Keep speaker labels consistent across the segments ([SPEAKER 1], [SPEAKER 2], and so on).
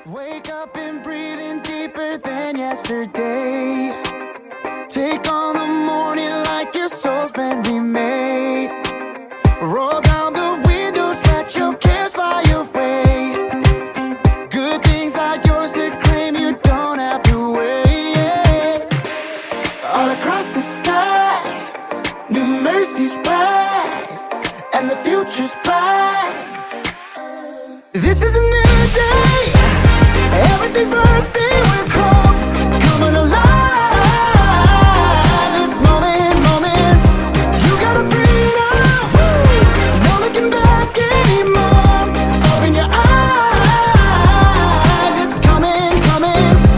[SPEAKER 1] Wake up and breathing deeper than yesterday. Take on the morning like your soul's been remade. Roll down the windows, let your cares fly away. Good things are yours to claim, you don't have to wait. All across the sky, new mercies rise, and the future's bright. This is a new day, everything bursting with hope, coming alive. This moment, you gotta freedom. No looking back anymore. Open your eyes, it's coming.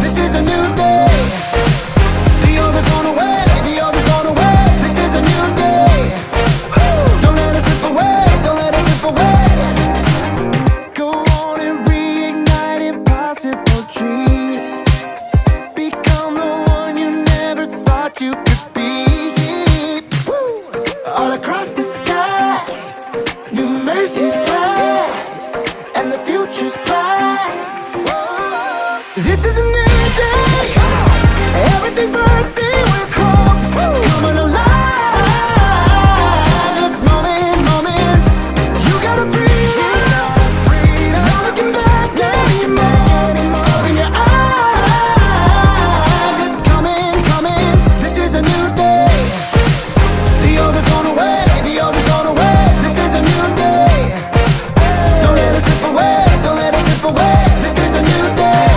[SPEAKER 1] This is a new day. The old is gone away, the old is gone away. This is a new day. Don't let it slip away, don't let it slip away. Go on and reignite impossible dreams. Become the one you never thought you could be. Woo! All across the sky, new mercies rise, and the future's bright. This is a new day, everything bursting with hope, coming alive. This moment, you gotta freedom. No looking back anymore. Open your eyes, it's coming. This is a new day. The old is gone away, the old is gone away. This is a new day. Don't let it slip away, don't let it slip away. This is a new day.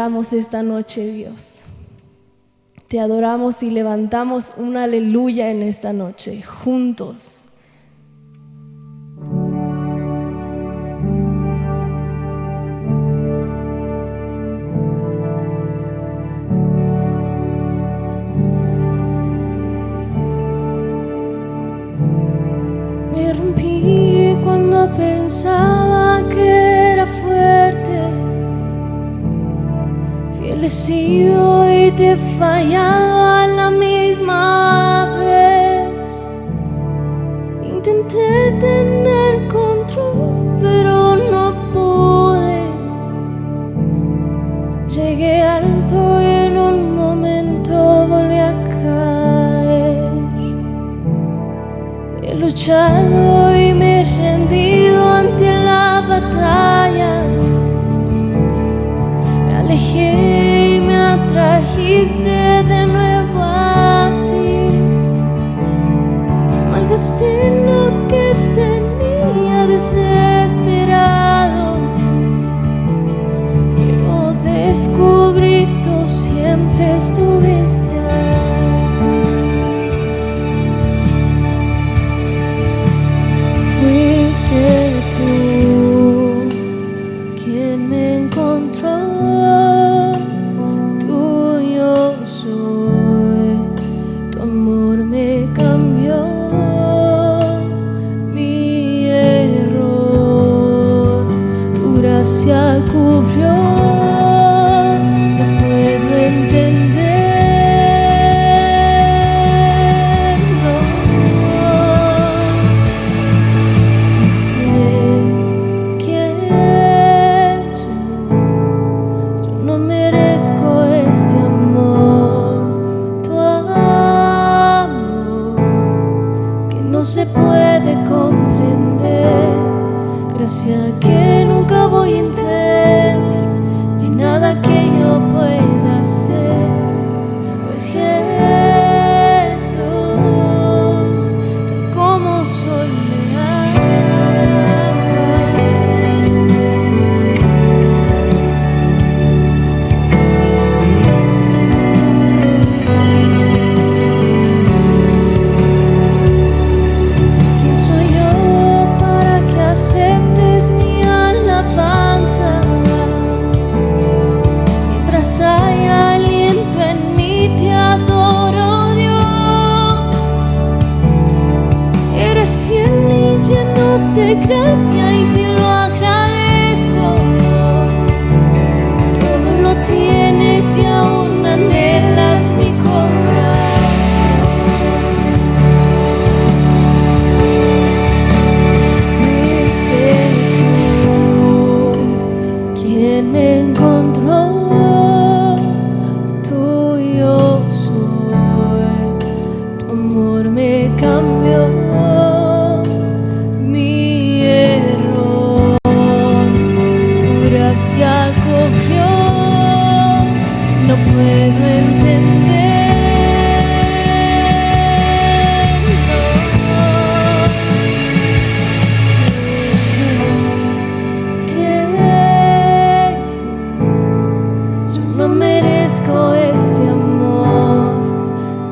[SPEAKER 2] adoramos esta noche, Dios. Te adoramos y levantamos un aleluya en esta noche, juntos. Me rompí cuando pensaba que era fuerte. Fiel he sido y te he fallado a la misma vez. Intenté tener control, pero no pude. Llegué alto y en un momento volví a caer. He luchado y me he rendido ante la batalla. Me alejé y me atrajiste de nuevo a ti. Malgasté lo que tenía desesperado, pero descubrí tú siempre estuviste ahí. Fuiste tú quien me encontró, tuyo soy, tu amor me cambió, mi error, tu gracia cubrió, no puedo entenderlo. Sé que yo no merezco este amor, tu amor que no se puede comprender, gracia que nunca voy a entender. No hay nada que yo pueda hacer, pues Jesús, como soy me ¿quién soy yo para que aceptes mi alabanza? Mientras hay aliento en mí, te adoro, Dios. Eres fiel y lleno de gracia y te lo agradezco. Todo lo tienes y aún anhelas mi corazón. Fuiste tú quien me encontró, tuyo soy, tu amor me cambió, mi error, tu gracia cubrió, no puedo entenderlo. Yo no merezco este amor,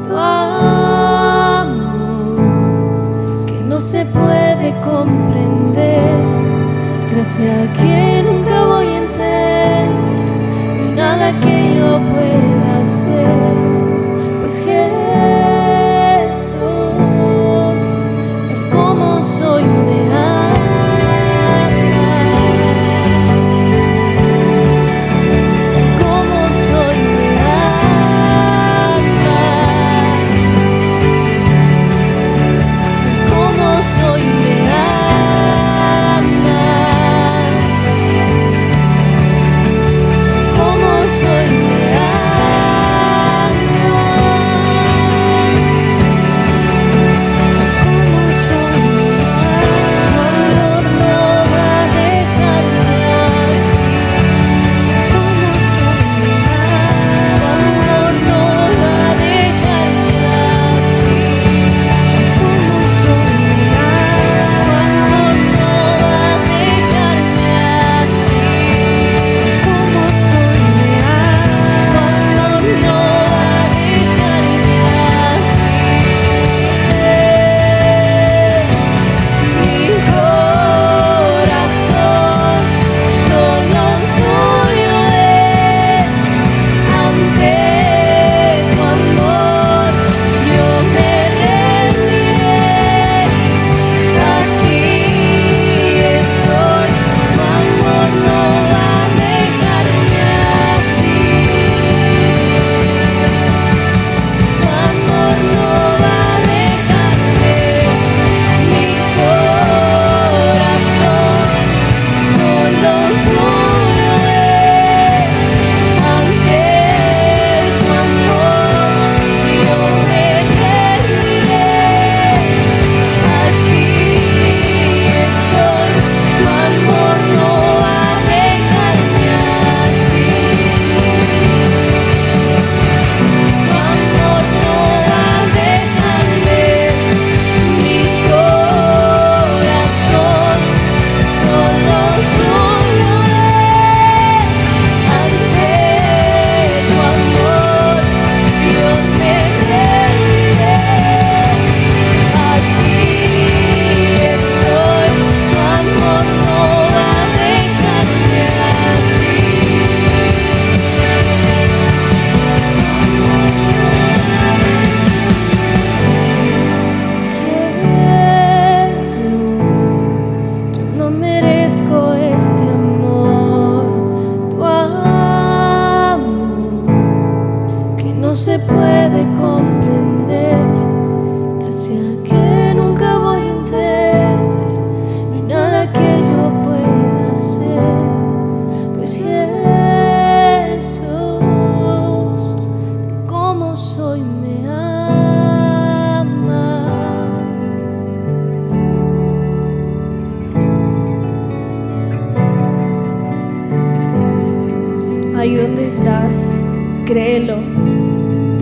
[SPEAKER 2] tu amor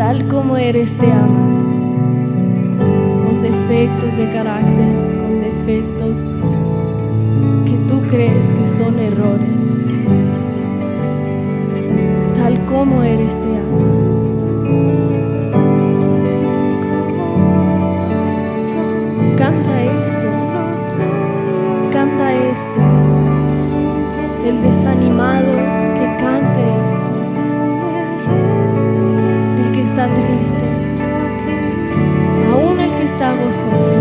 [SPEAKER 2] tal como eres te ama, con defectos de carácter, con defectos que tú crees que son errores. Tal como eres te ama. Canta esto, canta esto. El desanimado que cante esto, el que está triste, aún el que está gozoso.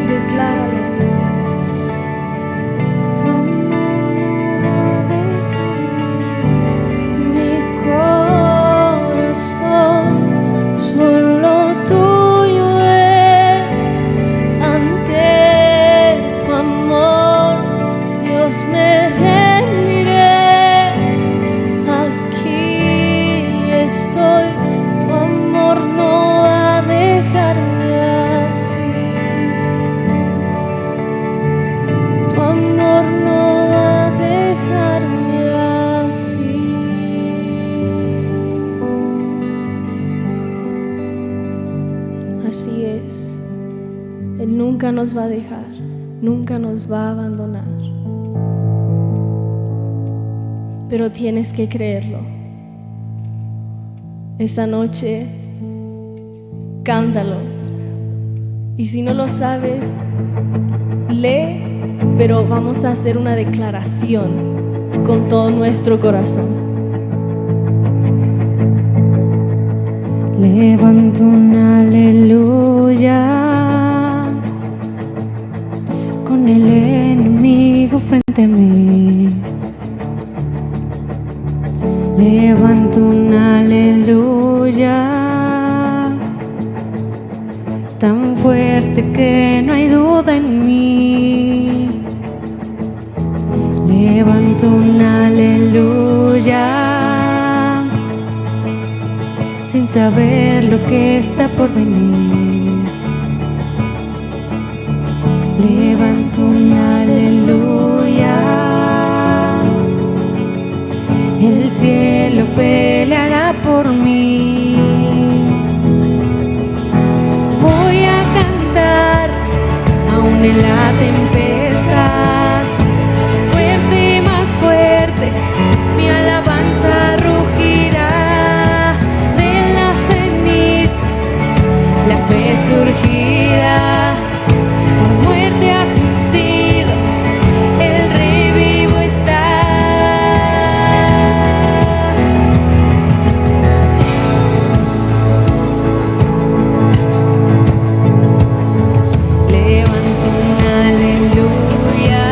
[SPEAKER 2] Decláralo. Mi corazón solo tuyo es. Ante tu amor, Dios, me rendiré. Aquí estoy, tu amor no va a dejarme así. Tu amor no va a dejarme así. Así es. Él nunca nos va a dejar, nunca nos va a abandonar. Pero tienes que creerlo. Esta noche, cántalo. Y si no lo sabes, lee, pero vamos a hacer una declaración con todo nuestro corazón.
[SPEAKER 3] Levanto un aleluya con el enemigo frente a mí. Levanto un aleluya tan fuerte que no hay duda en mí. Levanto un aleluya sin saber lo que está por venir. Levanto un aleluya. El cielo peleará por mí. Voy a cantar aún en la tempestad. Fuerte y más fuerte, mi alabanza rugirá. De las cenizas la fe surgirá. La muerte has vencido, el Rey vivo está. Levanto un aleluya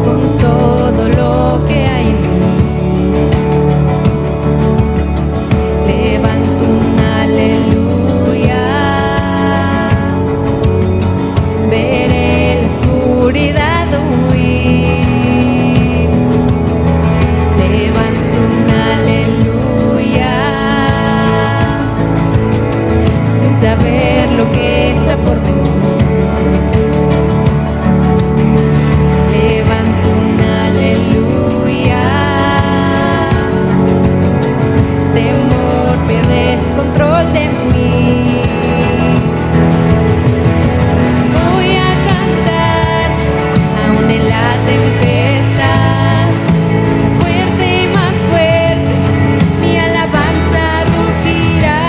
[SPEAKER 3] con todo lo que hay en mí. Levanto un aleluya. Veré la oscuridad huir. Levanto un aleluya sin saber lo que está por venir. Levanto un aleluya. Temor, pierdes control de mí. Voy a cantar aún en la tempestad. Fuerte y más fuerte, mi alabanza rugirá.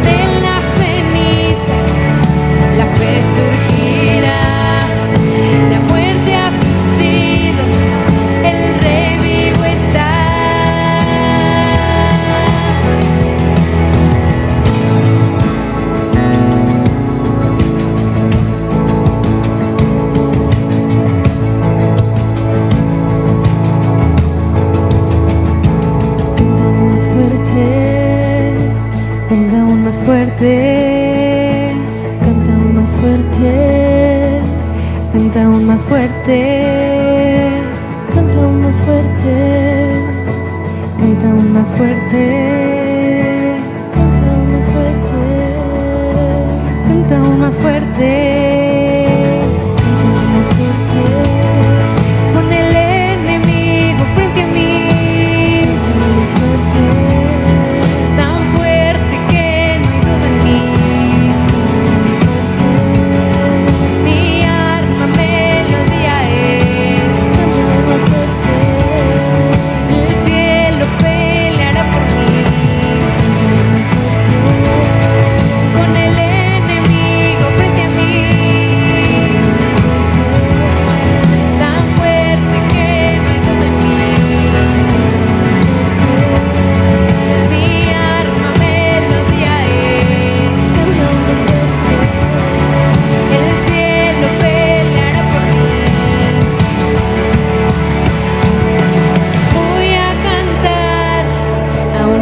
[SPEAKER 3] De las cenizas la fe surgirá. La muerte has vencido, el Rey vivo está.
[SPEAKER 2] Canta aún más fuerte,
[SPEAKER 3] Canta aún más fuerte,
[SPEAKER 2] canta aún más fuerte,
[SPEAKER 3] canta aún más fuerte,
[SPEAKER 2] canta aún más fuerte,
[SPEAKER 3] canta aún más fuerte,
[SPEAKER 2] canta aún más fuerte,
[SPEAKER 3] canta aún más fuerte,
[SPEAKER 2] canta aún más fuerte. Con el enemigo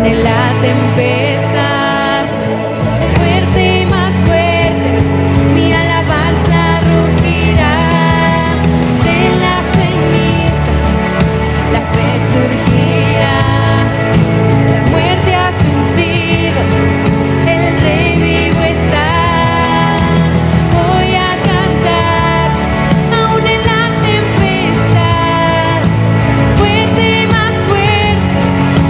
[SPEAKER 3] aún en la tempestad. Fuerte y más fuerte, mi alabanza rugirá. De las cenizas la fe surgirá. La muerte has vencido, el Rey vivo está. Voy a cantar aún en la tempestad. Fuerte y más fuerte,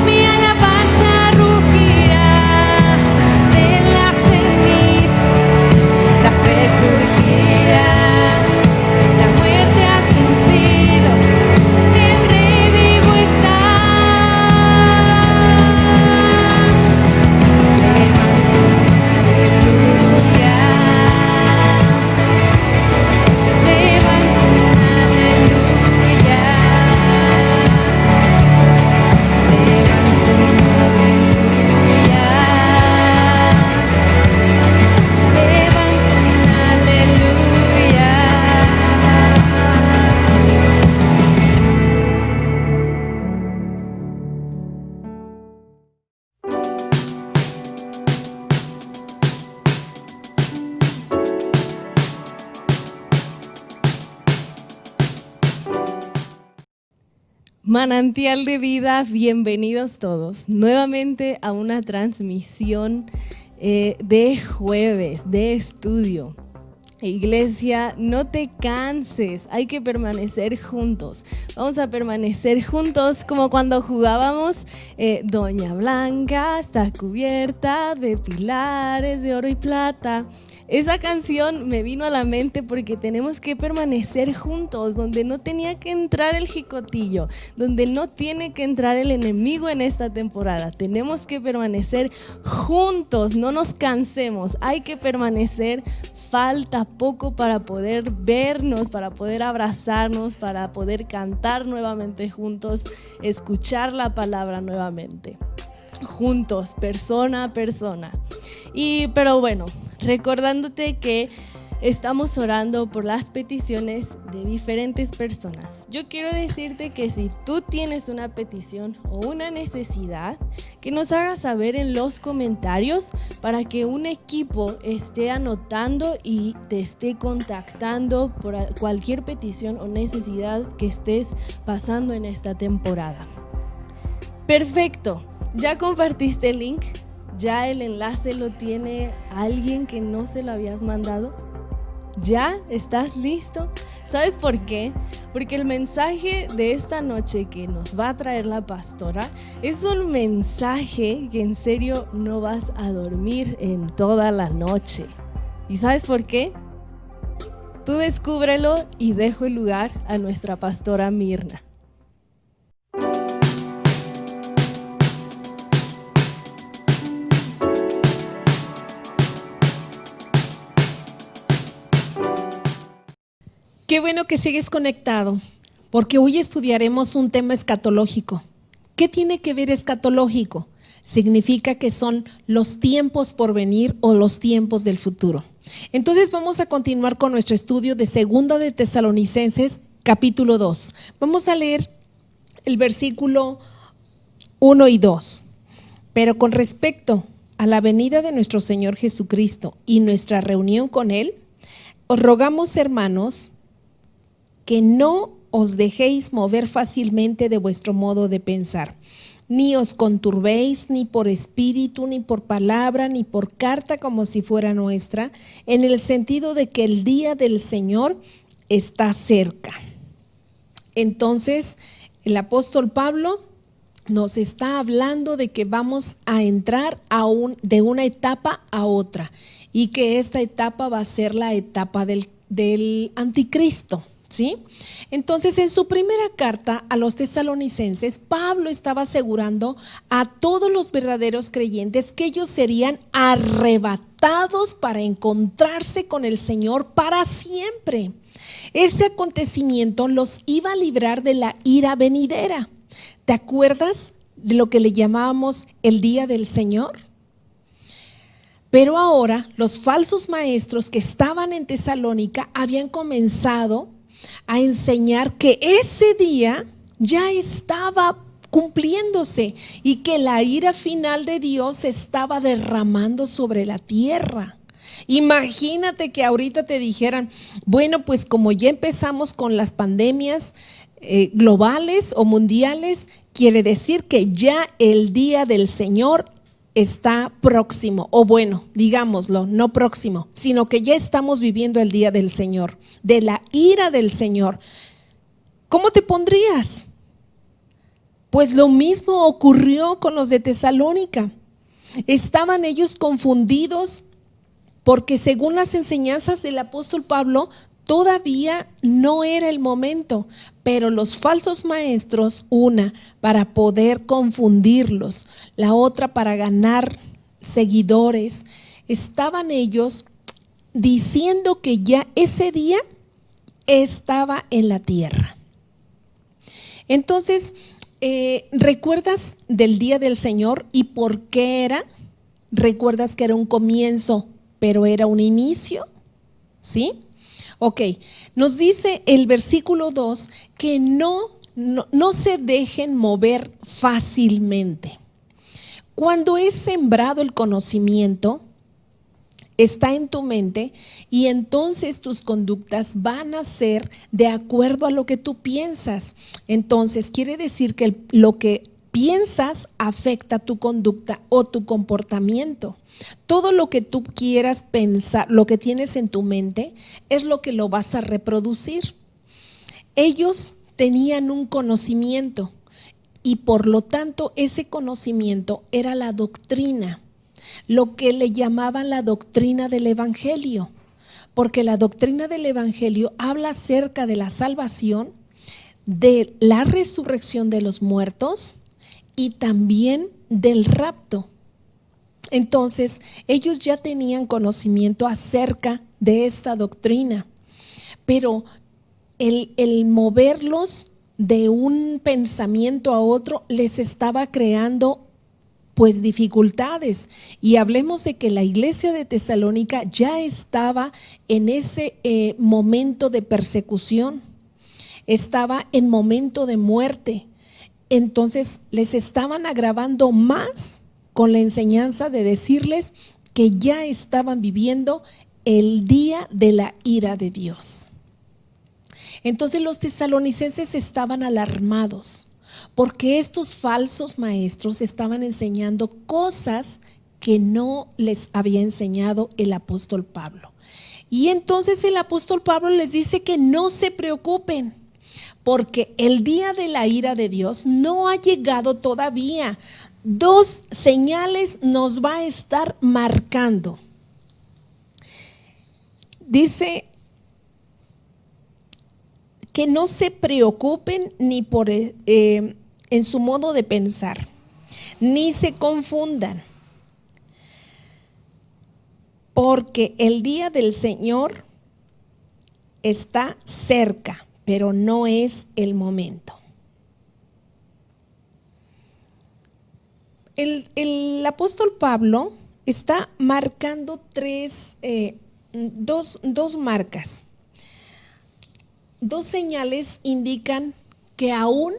[SPEAKER 3] mi alabanza rugirá. De las cenizas la fe surgirá. La muerte has vencido, el Rey vivo está.
[SPEAKER 2] Manantial de vida, bienvenidos todos nuevamente a una transmisión de jueves, de estudio. Iglesia, no te canses, hay que permanecer juntos. Vamos a permanecer juntos como cuando jugábamos Doña Blanca está cubierta de pilares de oro y plata. Esa canción me vino a la mente porque tenemos que permanecer juntos, donde no tenía que entrar el jicotillo, donde no tiene que entrar el enemigo en esta temporada. Tenemos que permanecer juntos, no nos cansemos, hay que permanecer. Falta poco para poder vernos, para poder abrazarnos, para poder cantar nuevamente juntos, escuchar la palabra nuevamente, juntos, persona a persona. Pero bueno, recordándote que estamos orando por las peticiones de diferentes personas. Yo quiero decirte que si tú tienes una petición o una necesidad, que nos hagas saber en los comentarios para que un equipo esté anotando y te esté contactando por cualquier petición o necesidad que estés pasando en esta temporada. Perfecto, ¿ya compartiste el link? ¿Ya el enlace lo tiene alguien que no se lo habías mandado? ¿Ya estás listo? ¿Sabes por qué? Porque el mensaje de esta noche que nos va a traer la pastora es un mensaje que en serio no vas a dormir en toda la noche. ¿Y sabes por qué? Tú descúbrelo y dejo el lugar a nuestra pastora Mirna.
[SPEAKER 4] Qué bueno que sigues conectado, porque hoy estudiaremos un tema escatológico. ¿Qué tiene que ver escatológico? Significa que son los tiempos por venir o los tiempos del futuro. Entonces vamos a continuar con nuestro estudio de Segunda de Tesalonicenses, capítulo 2. Vamos a leer el versículo 1 y 2. Pero con respecto a la venida de nuestro Señor Jesucristo y nuestra reunión con Él, os rogamos, hermanos, que no os dejéis mover fácilmente de vuestro modo de pensar, ni os conturbéis ni por espíritu, ni por palabra, ni por carta como si fuera nuestra, en el sentido de que el día del Señor está cerca. Entonces, el apóstol Pablo nos está hablando de que vamos a entrar de una etapa a otra y que esta etapa va a ser la etapa del anticristo. ¿Sí? Entonces, en su primera carta a los tesalonicenses, Pablo estaba asegurando a todos los verdaderos creyentes que ellos serían arrebatados para encontrarse con el Señor para siempre. Ese acontecimiento los iba a librar de la ira venidera. ¿Te acuerdas de lo que le llamábamos el día del Señor? Pero ahora los falsos maestros que estaban en Tesalónica habían comenzado a enseñar que ese día ya estaba cumpliéndose y que la ira final de Dios se estaba derramando sobre la tierra. Imagínate que ahorita te dijeran, bueno, pues como ya empezamos con las pandemias globales o mundiales, quiere decir que ya el día del Señor está próximo, o bueno, digámoslo, no próximo, sino que ya estamos viviendo el día del Señor, de la ira del Señor. ¿Cómo te pondrías? Pues lo mismo ocurrió con los de Tesalónica. Estaban ellos confundidos porque según las enseñanzas del apóstol Pablo, todavía no era el momento, pero los falsos maestros, una, para poder confundirlos, la otra para ganar seguidores, estaban ellos diciendo que ya ese día estaba en la tierra. Entonces, ¿recuerdas del día del Señor y por qué era? ¿Recuerdas que era un comienzo, pero era un inicio? ¿Sí? Ok, nos dice el versículo 2 que no se dejen mover fácilmente. Cuando es sembrado el conocimiento, está en tu mente y entonces tus conductas van a ser de acuerdo a lo que tú piensas. Entonces quiere decir que lo que piensas afecta tu conducta o tu comportamiento. Todo lo que tú quieras pensar, lo que tienes en tu mente, es lo que lo vas a reproducir. Ellos tenían un conocimiento y por lo tanto ese conocimiento era la doctrina, lo que le llamaban la doctrina del Evangelio, porque la doctrina del Evangelio habla acerca de la salvación, de la resurrección de los muertos y también del rapto. Entonces, ellos ya tenían conocimiento acerca de esta doctrina, pero el moverlos de un pensamiento a otro les estaba creando pues dificultades. Y hablemos de que la iglesia de Tesalónica ya estaba en ese momento de persecución, estaba en momento de muerte. Entonces, les estaban agravando más con la enseñanza de decirles que ya estaban viviendo el día de la ira de Dios. Entonces los tesalonicenses estaban alarmados porque estos falsos maestros estaban enseñando cosas que no les había enseñado el apóstol Pablo. Y entonces el apóstol Pablo les dice que no se preocupen, porque el día de la ira de Dios no ha llegado todavía. 2 señales nos va a estar marcando. Dice que no se preocupen ni por en su modo de pensar, ni se confundan, porque el día del Señor está cerca, pero no es el momento. El apóstol Pablo está marcando dos marcas. 2 señales indican que aún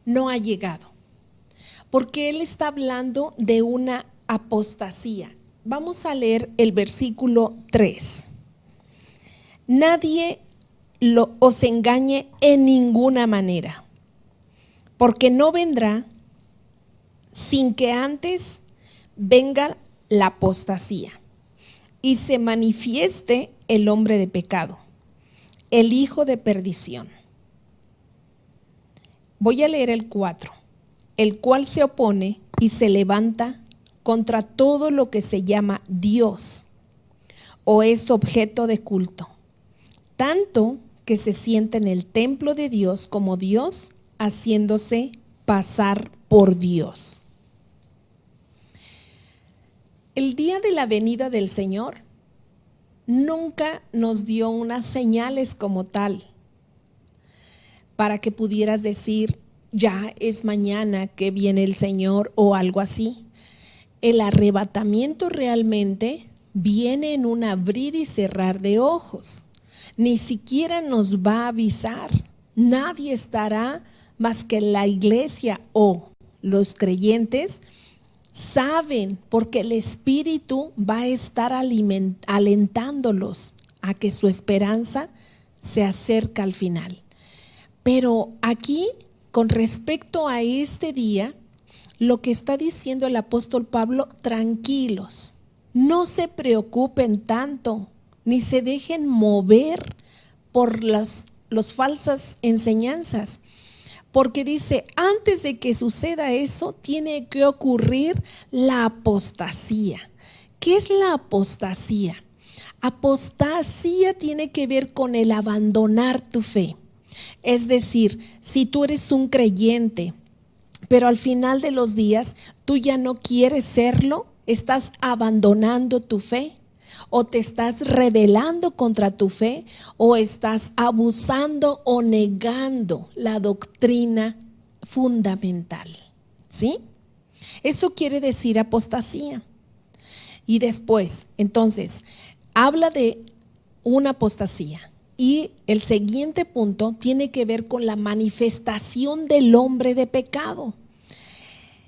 [SPEAKER 4] no ha llegado, porque él está hablando de una apostasía. Vamos a leer el versículo 3. Nadie os engañe en ninguna manera, porque no vendrá sin que antes venga la apostasía y se manifieste el hombre de pecado, el hijo de perdición. Voy a leer el 4, el cual se opone y se levanta contra todo lo que se llama Dios o es objeto de culto, tanto que se sienta en el templo de Dios como Dios, haciéndose pasar por Dios. El día de la venida del Señor nunca nos dio unas señales como tal para que pudieras decir, ya es mañana que viene el Señor o algo así. El arrebatamiento realmente viene en un abrir y cerrar de ojos. Ni siquiera nos va a avisar. Nadie estará más que la iglesia o los creyentes saben, porque el Espíritu va a estar alentándolos a que su esperanza se acerca al final. Pero aquí, con respecto a este día, lo que está diciendo el apóstol Pablo: tranquilos, no se preocupen tanto, ni se dejen mover por las falsas enseñanzas, porque dice, antes de que suceda eso, tiene que ocurrir la apostasía. ¿Qué es la apostasía? Apostasía tiene que ver con el abandonar tu fe. Es decir, si tú eres un creyente, pero al final de los días tú ya no quieres serlo, estás abandonando tu fe, o te estás rebelando contra tu fe, o estás abusando o negando la doctrina fundamental, ¿sí? Eso quiere decir apostasía. Y después, entonces, habla de una apostasía. Y el siguiente punto tiene que ver con la manifestación del hombre de pecado.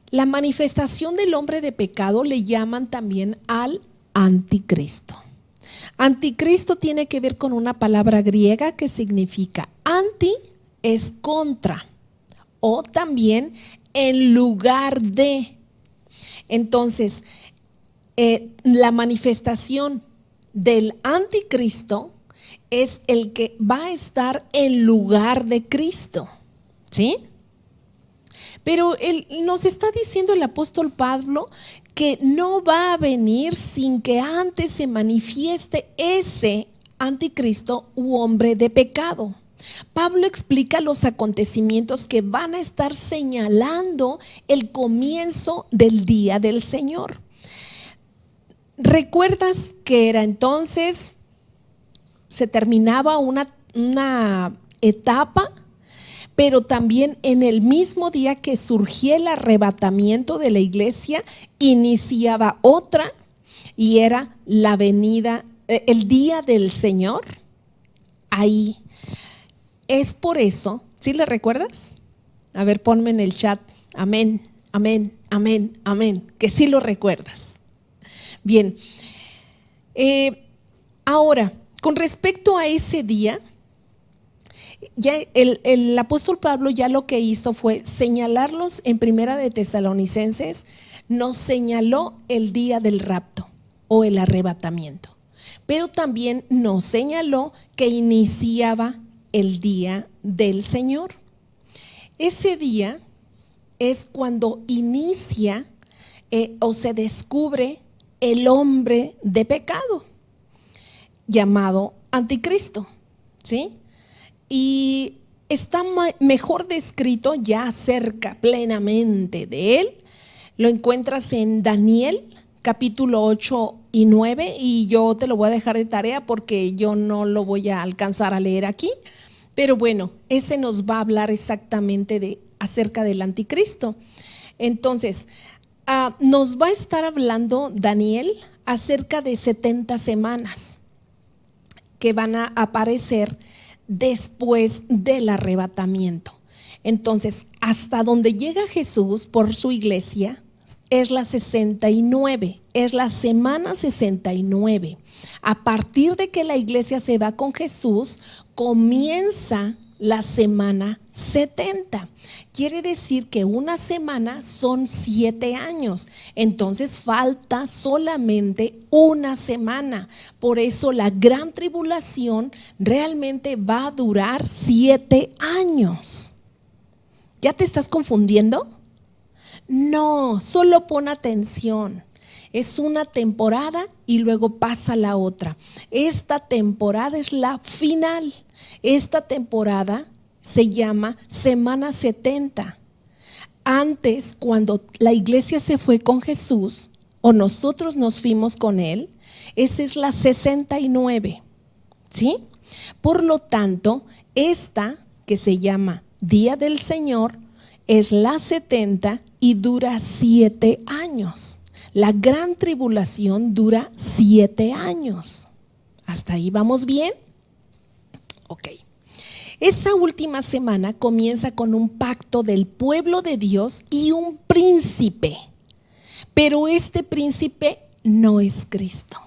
[SPEAKER 4] La manifestación del hombre de pecado le llaman también al anticristo. Anticristo tiene que ver con una palabra griega que significa anti, es contra, o también en lugar de. Entonces, la manifestación del anticristo es el que va a estar en lugar de Cristo, ¿sí? Pero nos está diciendo el apóstol Pablo que no va a venir sin que antes se manifieste ese anticristo u hombre de pecado. Pablo explica los acontecimientos que van a estar señalando el comienzo del día del Señor. ¿Recuerdas que era entonces? Se terminaba una etapa, pero también en el mismo día que surgía el arrebatamiento de la iglesia, iniciaba otra, y era la venida, el día del Señor. Ahí. Es por eso, ¿sí le recuerdas? A ver, ponme en el chat. Amén, amén, amén, amén. Que sí lo recuerdas. Bien. Ahora, con respecto a ese día, ya el apóstol Pablo ya lo que hizo fue señalarlos en Primera de Tesalonicenses, nos señaló el día del rapto o el arrebatamiento, pero también nos señaló que iniciaba el día del Señor. Ese día es cuando inicia o se descubre el hombre de pecado, llamado anticristo, ¿sí? Y está mejor descrito ya cerca plenamente de él. Lo encuentras en Daniel capítulo 8 y 9, y yo te lo voy a dejar de tarea porque yo no lo voy a alcanzar a leer aquí. Pero bueno, ese nos va a hablar exactamente acerca del anticristo. Entonces, nos va a estar hablando Daniel acerca de 70 semanas que van a aparecer después del arrebatamiento. Entonces, hasta donde llega Jesús por su iglesia es la 69, es la semana 69. A partir de que la iglesia se va con Jesús, comienza la semana 70. Quiere decir que una semana son 7 años. Entonces falta solamente una semana. Por eso la gran tribulación realmente va a durar 7 años. ¿Ya te estás confundiendo? No, solo pon atención. Es una temporada y luego pasa la otra. Esta temporada es la final. Esta temporada se llama Semana 70. Antes, cuando la iglesia se fue con Jesús o nosotros nos fuimos con Él, esa es la 69, ¿sí? Por lo tanto, esta que se llama Día del Señor es la 70 y dura 7 años. La gran tribulación dura 7 años. ¿Hasta ahí vamos bien? Ok. Esa última semana comienza con un pacto del pueblo de Dios y un príncipe, pero este príncipe no es Cristo.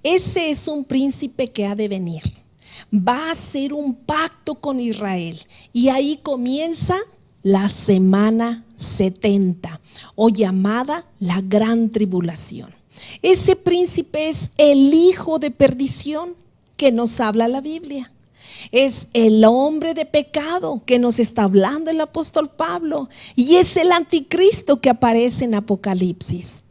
[SPEAKER 4] Ese es un príncipe que ha de venir. Va a hacer un pacto con Israel y ahí comienza la semana 70 o llamada la gran tribulación. Ese príncipe es el hijo de perdición que nos habla la Biblia. Es el hombre de pecado que nos está hablando el apóstol Pablo y es el anticristo que aparece en Apocalipsis.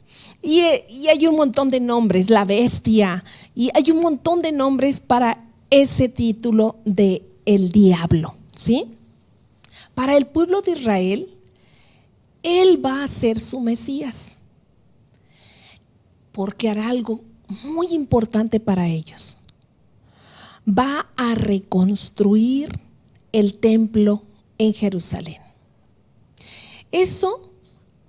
[SPEAKER 4] Y hay un montón de nombres, la bestia, y hay un montón de nombres para ese título de el diablo, ¿sí? Para el pueblo de Israel, él va a ser su Mesías, porque hará algo muy importante para ellos. Va a reconstruir el templo en Jerusalén. Eso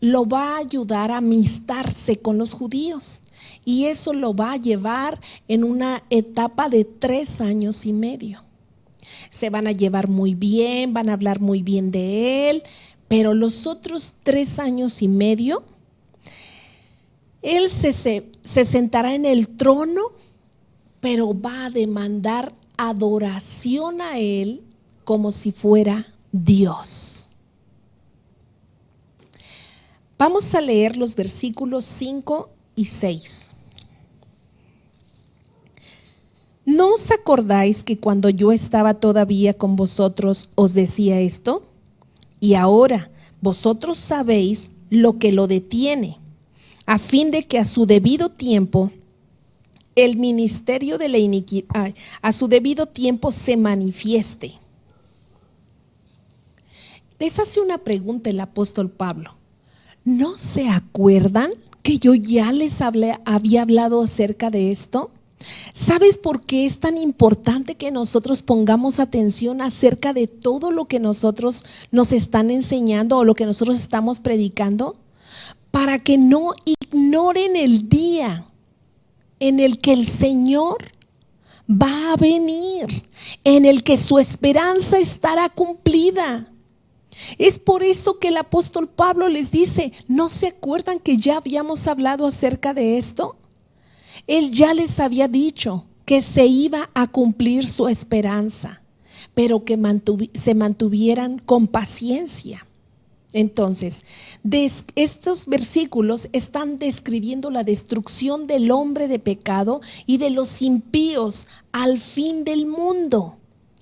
[SPEAKER 4] lo va a ayudar a amistarse con los judíos y eso lo va a llevar en una etapa de 3 años y medio. Se van a llevar muy bien, van a hablar muy bien de él, pero los otros 3 años y medio, él se sentará en el trono, pero va a demandar adoración a él como si fuera Dios. Vamos a leer los versículos 5 y 6. ¿No os acordáis que cuando yo estaba todavía con vosotros os decía esto? Y ahora vosotros sabéis lo que lo detiene, a fin de que a su debido tiempo el ministerio de la iniquidad, a su debido tiempo se manifieste. Les hace una pregunta el apóstol Pablo. ¿No se acuerdan que yo ya les había hablado acerca de esto? ¿Sabes por qué es tan importante que nosotros pongamos atención acerca de todo lo que nosotros nos están enseñando o lo que nosotros estamos predicando? Para que no ignoren el día en el que el Señor va a venir, en el que su esperanza estará cumplida. Es por eso que el apóstol Pablo les dice, ¿no se acuerdan que ya habíamos hablado acerca de esto? Él ya les había dicho que se iba a cumplir su esperanza, pero que se mantuvieran con paciencia. Entonces, estos versículos están describiendo la destrucción del hombre de pecado y de los impíos al fin del mundo,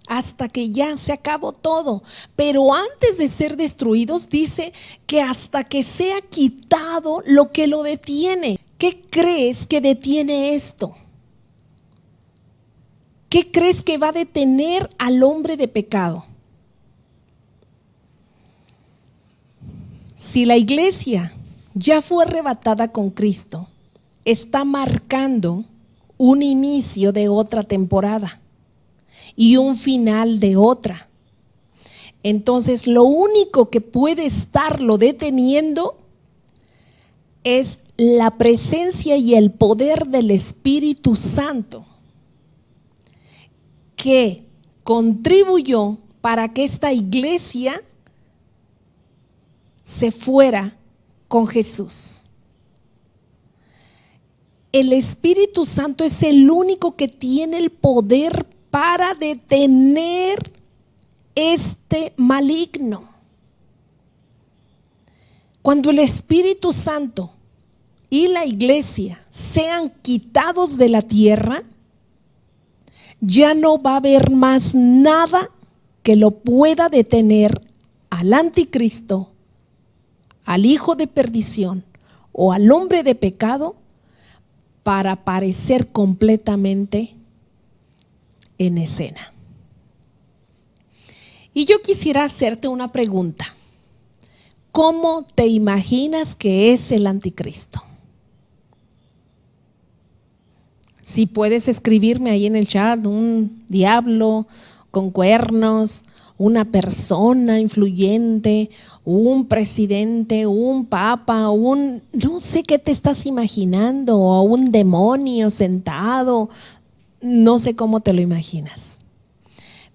[SPEAKER 4] hasta que ya se acabó todo. Pero antes de ser destruidos, dice que hasta que sea quitado lo que lo detiene. ¿Qué crees que detiene esto? ¿Qué crees que va a detener al hombre de pecado? Si la iglesia ya fue arrebatada con Cristo, está marcando un inicio de otra temporada y un final de otra. Entonces, lo único que puede estarlo deteniendo es la presencia y el poder del Espíritu Santo, que contribuyó para que esta iglesia se fuera con Jesús. El Espíritu Santo es el único que tiene el poder para detener este maligno. Cuando el Espíritu Santo y la iglesia sean quitados de la tierra, ya no va a haber más nada que lo pueda detener al anticristo, al hijo de perdición o al hombre de pecado para aparecer completamente en escena. Y yo quisiera hacerte una pregunta. ¿Cómo te imaginas que es el anticristo? Si puedes escribirme ahí en el chat, un diablo con cuernos, una persona influyente, un presidente, un papa, no sé qué te estás imaginando, o un demonio sentado, no sé cómo te lo imaginas.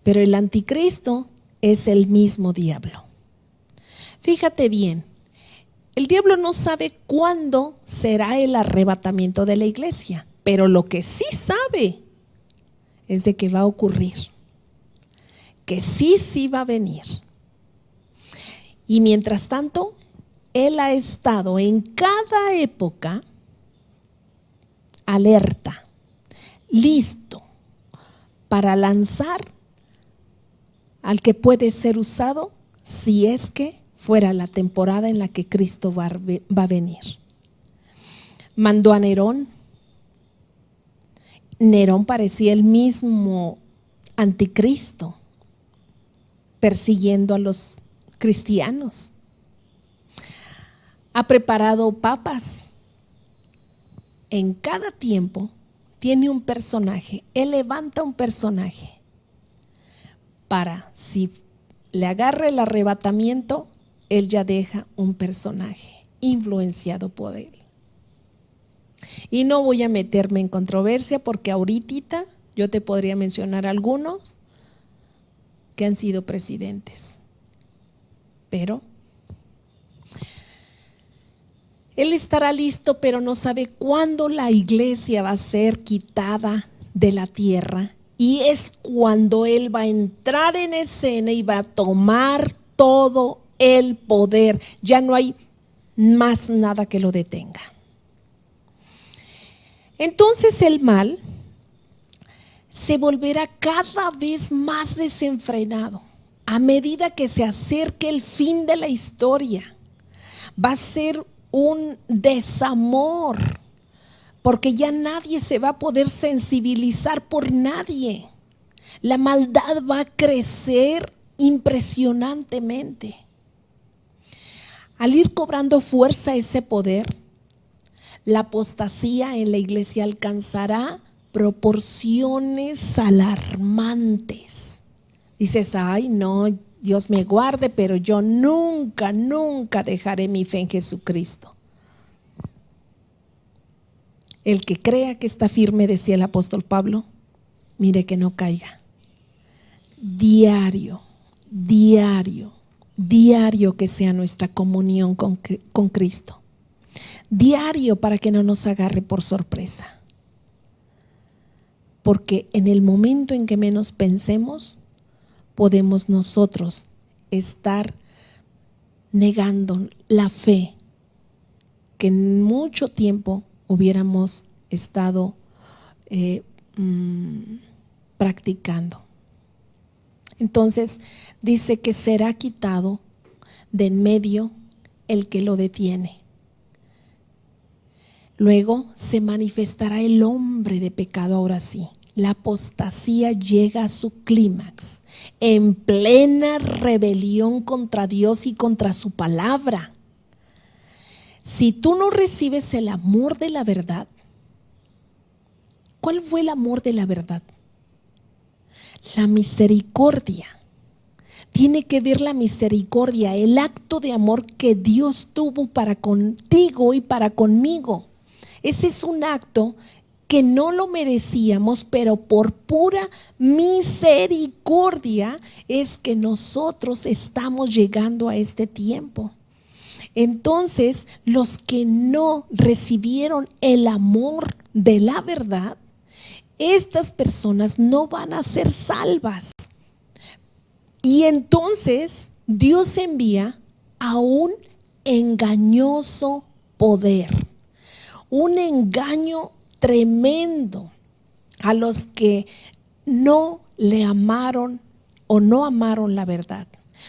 [SPEAKER 4] pero el anticristo es el mismo diablo. Fíjate bien, el diablo no sabe cuándo será el arrebatamiento de la iglesia, pero lo que sí sabe es de que va a ocurrir, que sí va a venir. Y mientras tanto, él ha estado en cada época alerta, listo para lanzar al que puede ser usado si es que fuera la temporada en la que Cristo va a venir. Mandó a Nerón. Nerón parecía el mismo anticristo, persiguiendo a los cristianos. Ha preparado papas. En cada tiempo tiene un personaje. Él levanta un personaje para, si le agarra el arrebatamiento, él ya deja un personaje influenciado por él. Y no voy a meterme en controversia porque ahorita yo te podría mencionar algunos que han sido presidentes. Pero él estará listo, pero no sabe cuándo la iglesia va a ser quitada de la tierra. Y es cuando él va a entrar en escena y va a tomar todo el poder. Ya no hay más nada que lo detenga. Entonces el mal se volverá cada vez más desenfrenado a medida que se acerque el fin de la historia. Va a ser un desamor, porque ya nadie se va a poder sensibilizar por nadie. La maldad va a crecer impresionantemente. Al ir cobrando fuerza ese poder, la apostasía en la iglesia alcanzará proporciones alarmantes. Dices, ay no, Dios me guarde, pero yo nunca dejaré mi fe en Jesucristo. El que crea que está firme, decía el apóstol Pablo, mire que no caiga. Diario que sea nuestra comunión con Cristo. Diario, para que no nos agarre por sorpresa. Porque en el momento en que menos pensemos, podemos nosotros estar negando la fe que en mucho tiempo hubiéramos estado practicando. Entonces dice que será quitado de en medio el que lo detiene. Luego se manifestará el hombre de pecado. Ahora sí, la apostasía llega a su clímax en plena rebelión contra Dios y contra su palabra. Si tú no recibes el amor de la verdad, ¿cuál fue el amor de la verdad? La misericordia. Tiene que ver la misericordia, el acto de amor que Dios tuvo para contigo y para conmigo. Ese es un acto que no lo merecíamos, pero por pura misericordia es que nosotros estamos llegando a este tiempo. Entonces, los que no recibieron el amor de la verdad, estas personas no van a ser salvas. Y entonces Dios envía a un engañoso poder, un engaño tremendo a los que no le amaron o no amaron la verdad,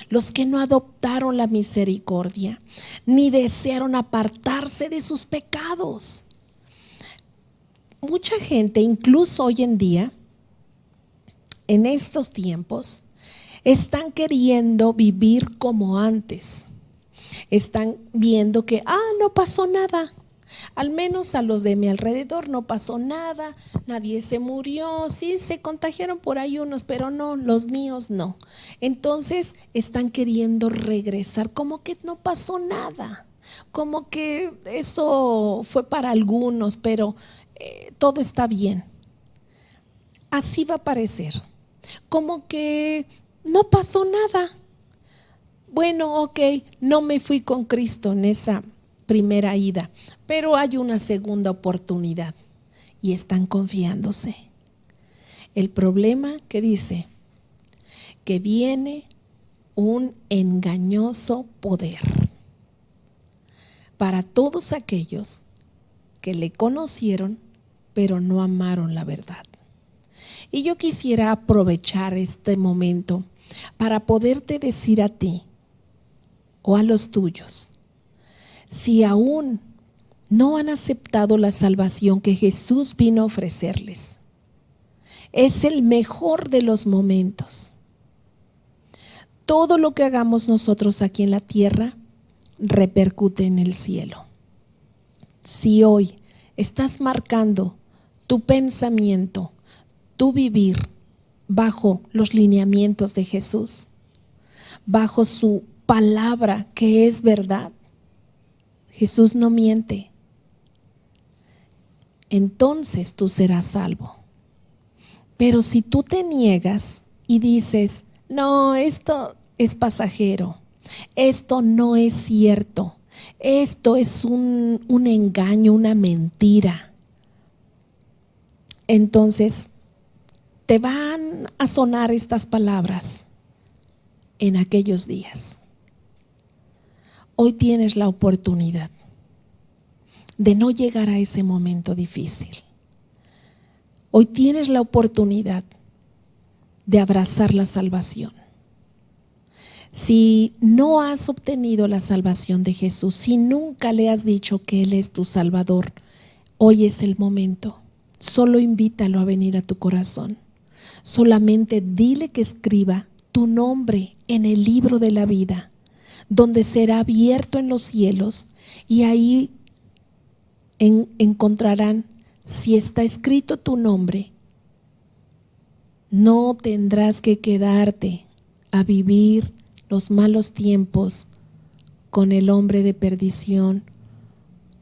[SPEAKER 4] los que no adoptaron la misericordia, ni desearon apartarse de sus pecados. Mucha gente, incluso hoy en día, en estos tiempos, están queriendo vivir como antes. Están viendo que, no pasó nada. Al menos a los de mi alrededor no pasó nada, nadie se murió, sí se contagiaron por ahí unos, pero no, los míos no. Entonces están queriendo regresar, como que no pasó nada, como que eso fue para algunos, pero todo está bien. Así va a parecer. como que no pasó nada. Bueno, ok, no me fui con Cristo en esa primera ida, pero hay una segunda oportunidad y están confiándose. El problema que dice que viene un engañoso poder para todos aquellos que le conocieron, pero no amaron la verdad. Y yo quisiera aprovechar este momento para poderte decir a ti o a los tuyos, si aún no han aceptado la salvación que Jesús vino a ofrecerles, es el mejor de los momentos. Todo lo que hagamos nosotros aquí en la tierra repercute en el cielo. Si hoy estás marcando tu pensamiento, tu vivir bajo los lineamientos de Jesús, bajo su palabra que es verdad, Jesús no miente, entonces tú serás salvo. Pero si tú te niegas y dices, no, esto es pasajero, esto no es cierto, esto es un engaño, una mentira, entonces te van a sonar estas palabras en aquellos días. Hoy tienes la oportunidad de no llegar a ese momento difícil. Hoy tienes la oportunidad de abrazar la salvación. Si no has obtenido la salvación de Jesús, si nunca le has dicho que Él es tu Salvador, hoy es el momento. Solo invítalo a venir a tu corazón. Solamente dile que escriba tu nombre en el libro de la vida, donde será abierto en los cielos, y ahí encontrarán, si está escrito tu nombre, no tendrás que quedarte a vivir los malos tiempos con el hombre de perdición,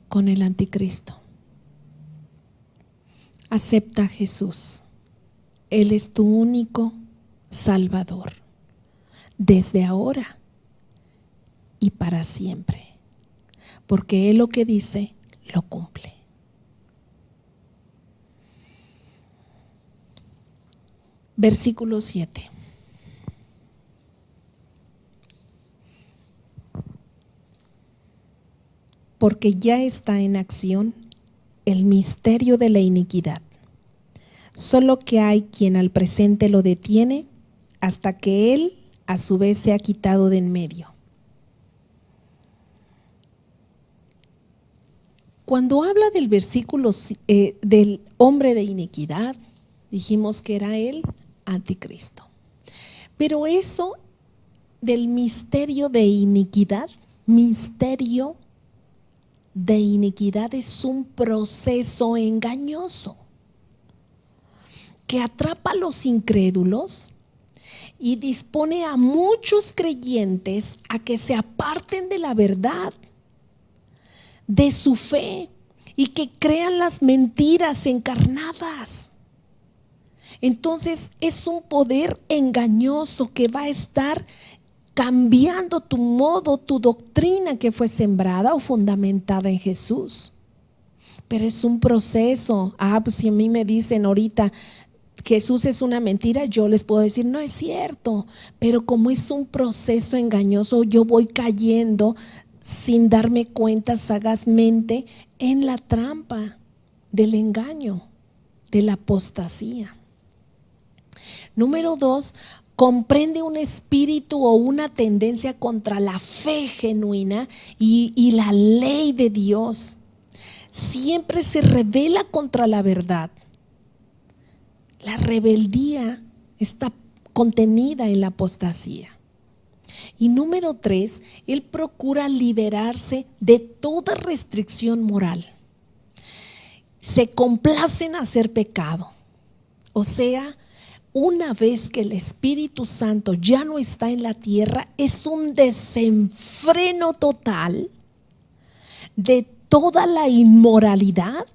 [SPEAKER 4] con el anticristo. Acepta a Jesús. Él es tu único Salvador, desde ahora y para siempre, porque Él lo que dice, lo cumple. Versículo 7. Porque ya está en acción el misterio de la iniquidad, solo que hay quien al presente lo detiene hasta que Él a su vez se ha quitado de en medio. Cuando habla del versículo del hombre de iniquidad, dijimos que era el anticristo. Pero eso del misterio de iniquidad es un proceso engañoso que atrapa a los incrédulos y dispone a muchos creyentes a que se aparten de la verdad, de su fe, y que crean las mentiras encarnadas. Entonces es un poder engañoso que va a estar cambiando tu modo, tu doctrina que fue sembrada o fundamentada en Jesús. Pero es un proceso. Pues si a mí me dicen ahorita Jesús es una mentira, yo les puedo decir no es cierto, pero como es un proceso engañoso, yo voy cayendo sin darme cuenta sagazmente en la trampa del engaño, de la apostasía. Número 2, comprende un espíritu o una tendencia contra la fe genuina y la ley de Dios. Siempre se rebela contra la verdad. La rebeldía está contenida en la apostasía. Y número 3, él procura liberarse de toda restricción moral. Se complace en hacer pecado. O sea, una vez que el Espíritu Santo ya no está en la tierra, es un desenfreno total de toda la inmoralidad.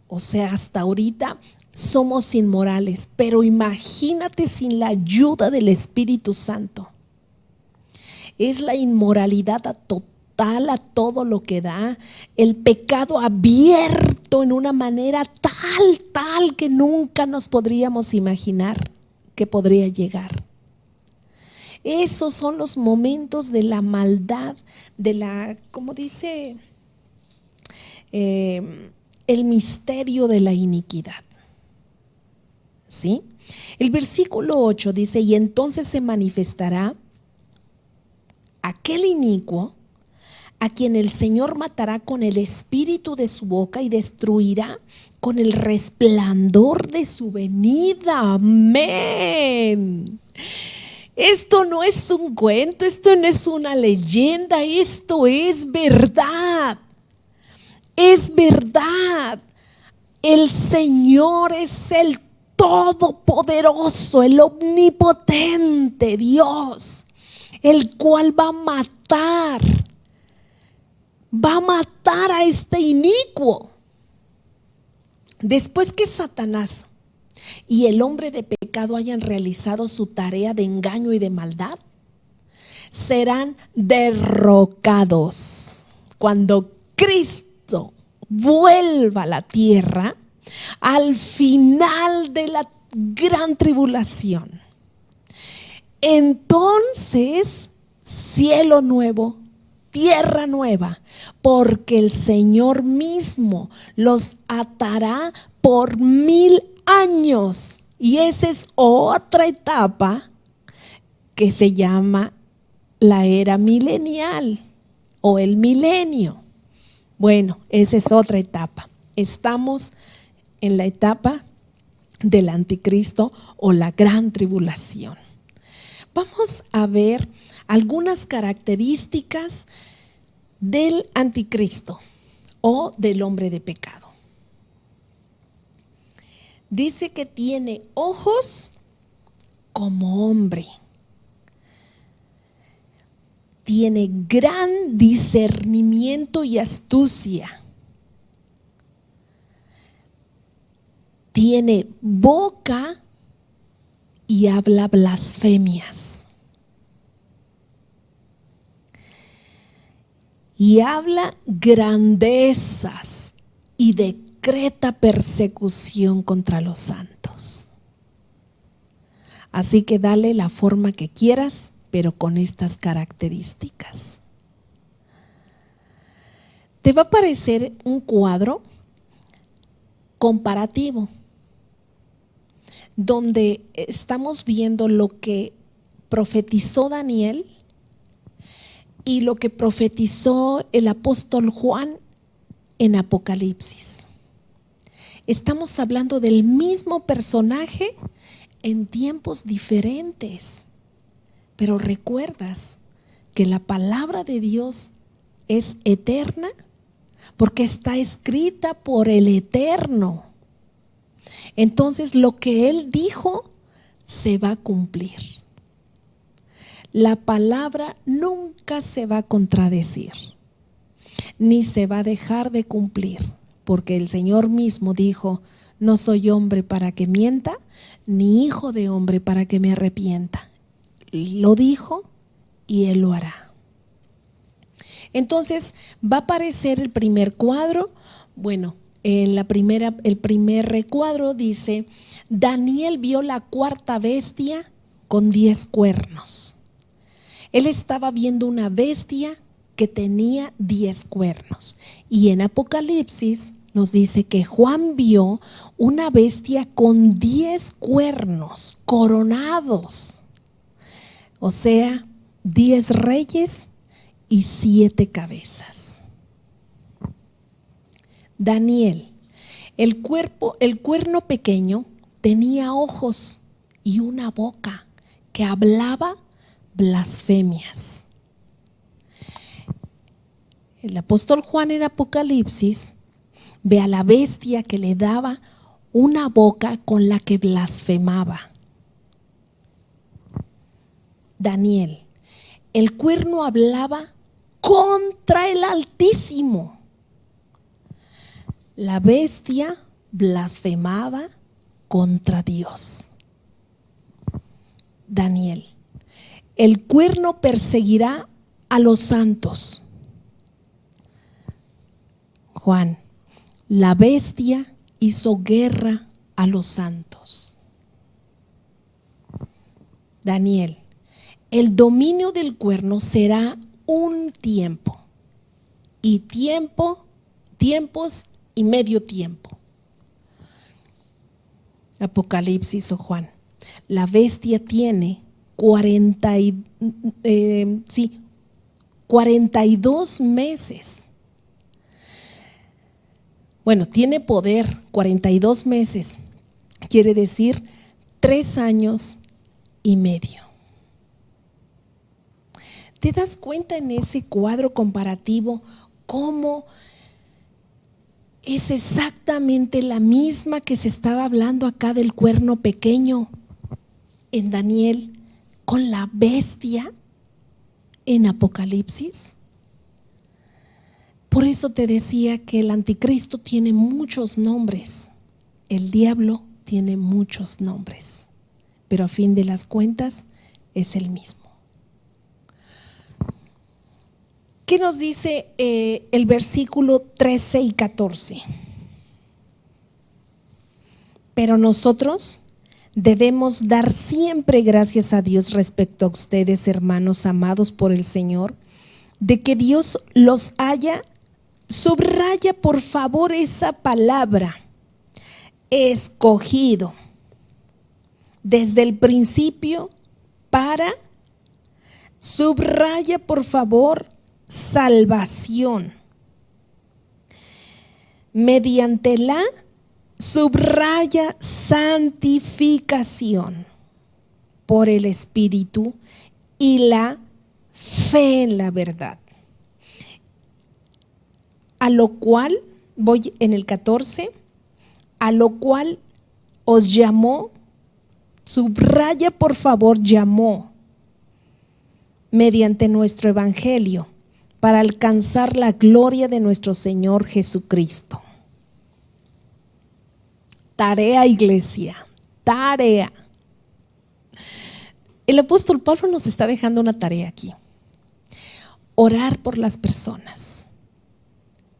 [SPEAKER 4] O sea, hasta ahorita somos inmorales, pero imagínate sin la ayuda del Espíritu Santo. Es la inmoralidad total, a todo lo que da, el pecado abierto en una manera tal que nunca nos podríamos imaginar que podría llegar. Esos son los momentos de la maldad, de la, como dice, el misterio de la iniquidad. ¿Sí? El versículo 8 dice: y entonces se manifestará aquel inicuo a quien el Señor matará con el espíritu de su boca y destruirá con el resplandor de su venida. Amén. Esto no es un cuento, esto no es una leyenda, esto es verdad. Es verdad. El Señor es el todopoderoso, el omnipotente Dios, el cual va a matar a este inicuo. Después que Satanás y el hombre de pecado hayan realizado su tarea de engaño y de maldad, serán derrocados. Cuando Cristo vuelva a la tierra, al final de la gran tribulación, entonces cielo nuevo, tierra nueva, porque el Señor mismo los atará por 1000 años. Y esa es otra etapa que se llama la era milenial o el milenio. Bueno, esa es otra etapa. Estamos en la etapa del anticristo o la gran tribulación. Vamos a ver algunas características del anticristo o del hombre de pecado. Dice que tiene ojos como hombre. Tiene gran discernimiento y astucia. Tiene boca y habla blasfemias. Y habla grandezas y decreta persecución contra los santos. Así que dale la forma que quieras, pero con estas características. Te va a aparecer un cuadro comparativo, donde estamos viendo lo que profetizó Daniel y lo que profetizó el apóstol Juan en Apocalipsis. Estamos hablando del mismo personaje en tiempos diferentes, pero recuerdas que la palabra de Dios es eterna porque está escrita por el Eterno. Entonces lo que Él dijo se va a cumplir. La palabra nunca se va a contradecir, ni se va a dejar de cumplir, porque el Señor mismo dijo: no soy hombre para que mienta, ni hijo de hombre para que me arrepienta. Lo dijo y Él lo hará. Entonces va a aparecer el primer cuadro. Bueno, en el primer recuadro dice: Daniel vio la cuarta bestia con 10 cuernos. Él estaba viendo una bestia que tenía 10 cuernos. Y en Apocalipsis nos dice que Juan vio una bestia con 10 cuernos coronados. O sea, 10 reyes y 7 cabezas. Daniel, el cuerno pequeño tenía ojos y una boca que hablaba blasfemias. El apóstol Juan en Apocalipsis ve a la bestia que le daba una boca con la que blasfemaba. Daniel, el cuerno hablaba contra el Altísimo. La bestia blasfemaba contra Dios. Daniel, el cuerno perseguirá a los santos. Juan, la bestia hizo guerra a los santos. Daniel, el dominio del cuerno será un tiempo, y tiempos y medio tiempo. Apocalipsis o Juan, la bestia tiene 42 meses. Bueno, tiene poder 42 meses, quiere decir 3 años y medio. ¿Te das cuenta en ese cuadro comparativo cómo es exactamente la misma que se estaba hablando acá del cuerno pequeño en Daniel con la bestia en Apocalipsis? Por eso te decía que el anticristo tiene muchos nombres, el diablo tiene muchos nombres, pero a fin de las cuentas es el mismo. ¿Qué nos dice el versículo 13 y 14? Pero nosotros debemos dar siempre gracias a Dios respecto a ustedes, hermanos amados por el Señor, de que Dios los haya. Subraya por favor esa palabra, escogido, desde el principio para, subraya por favor, salvación, mediante la, subraya, santificación por el Espíritu y la fe en la verdad. A lo cual, voy en el 14, a lo cual os llamó, subraya por favor, llamó, mediante nuestro evangelio, para alcanzar la gloria de nuestro Señor Jesucristo. Tarea, iglesia, tarea. El apóstol Pablo nos está dejando una tarea aquí: orar por las personas.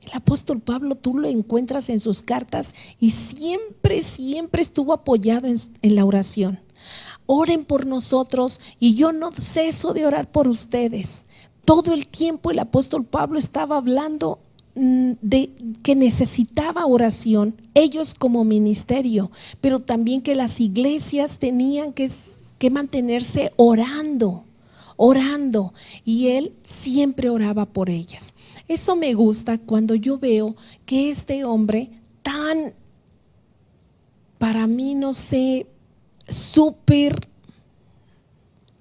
[SPEAKER 4] El apóstol Pablo, tú lo encuentras en sus cartas y siempre estuvo apoyado en la oración. Oren por nosotros y yo no ceso de orar por ustedes. Todo el tiempo el apóstol Pablo estaba hablando de que necesitaba oración, ellos como ministerio, pero también que las iglesias tenían que mantenerse orando, y él siempre oraba por ellas. Eso me gusta cuando yo veo que este hombre tan, para mí no sé, súper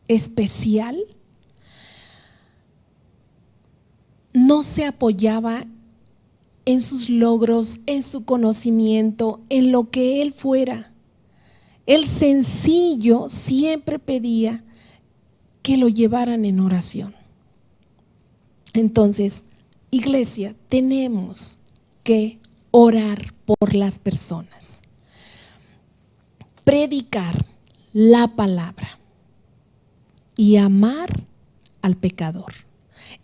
[SPEAKER 4] especial, no se apoyaba en sus logros, en su conocimiento, en lo que él fuera. El sencillo siempre pedía que lo llevaran en oración. Entonces, iglesia, tenemos que orar por las personas, predicar la palabra y amar al pecador.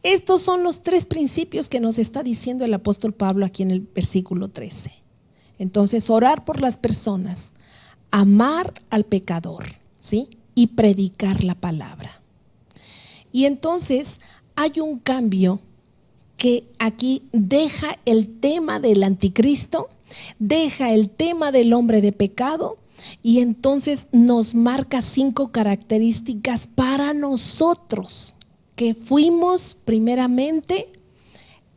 [SPEAKER 4] Estos son los 3 principios que nos está diciendo el apóstol Pablo aquí en el versículo 13. Entonces, orar por las personas, amar al pecador, ¿sí? Y predicar la palabra. Y entonces hay un cambio que aquí deja el tema del anticristo, deja el tema del hombre de pecado, y entonces nos marca 5 características para nosotros que fuimos primeramente